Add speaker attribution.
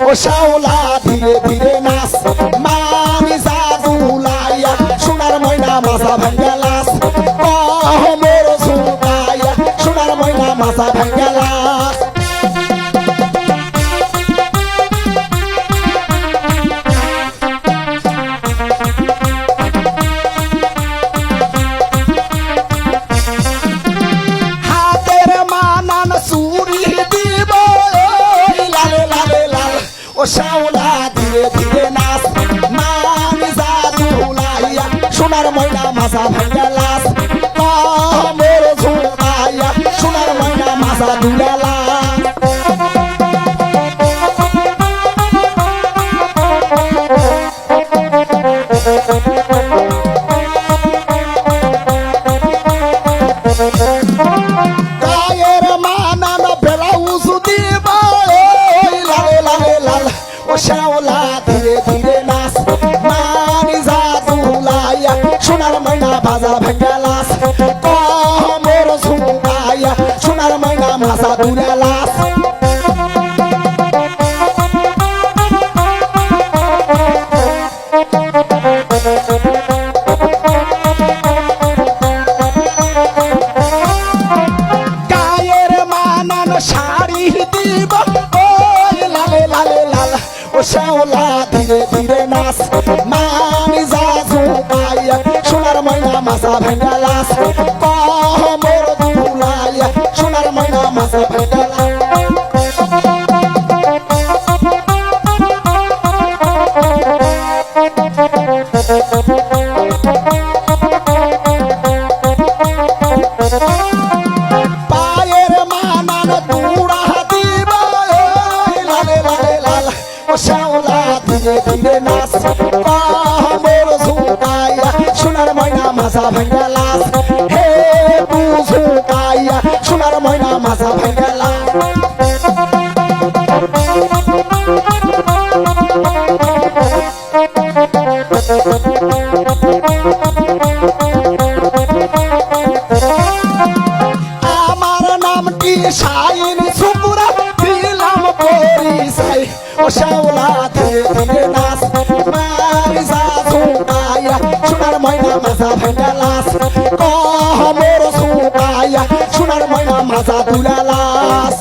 Speaker 1: ও শাওলা ধীরে ধীরে নাচ মামি জাদুলাইয়া সোনার ময়না মাথা ভাঙ্গা লাস মোর ঝুঁকাইয়া সোনার ময়না মাথা ভাঙ্গা লাস হাতের মানান চুরি দিব লালে লালে লাল ও শাওলা ধীরে ধীরে নাচ মামি জাদুলাইয়া সোনার ময়না মাথা ভাঙ্গা লাস মোর ঝুঁকাইয়া সোনার ময়না মাথা দুলা লাস গায়ের মানান ব্লাউজ দিব লালে লালে লাল ও শাওলা ধীরে ধীরে নাচ মানি জাদুলাইয়া সোনার ময়না বাজা ভাঙ্গা লাস মোর ঝুঁকাইয়া সোনার ময়না মাথা দুলা লাস গায়ের মানান শাড়ি দিব লালে লালে লাল ও শাওলা ধীরে ধীরে নাচ মানি জাদুলাইয়া সোনার ময়না মাথা ভাঙ্গা লাস মোর দুলাইয়া সোনার ময়না মাথা ভাঙ্গা লাস পায়ের মানান তুড়া দিব লালে লালে লাল ও শাওলা ধীরে ধীরে নাচ মোর ঝুঁকাইয়া সোনার ময়না মাথা ভাঙ্গা লাস হে বুঝুকাইয়া সোনার ময়না মাথা ভাঙ্গা লাস আমার নামটি শাইন সুপুরা দিলাম পরিচয় ও শাওলা ধীরে ধীরে নাচ মারি জাদুলাইয়া সোনার ময়না মাথা ভাঙ্গা লাস মোর ঝুঁকাইয়া সোনার ময়না মাথা দুলা লাস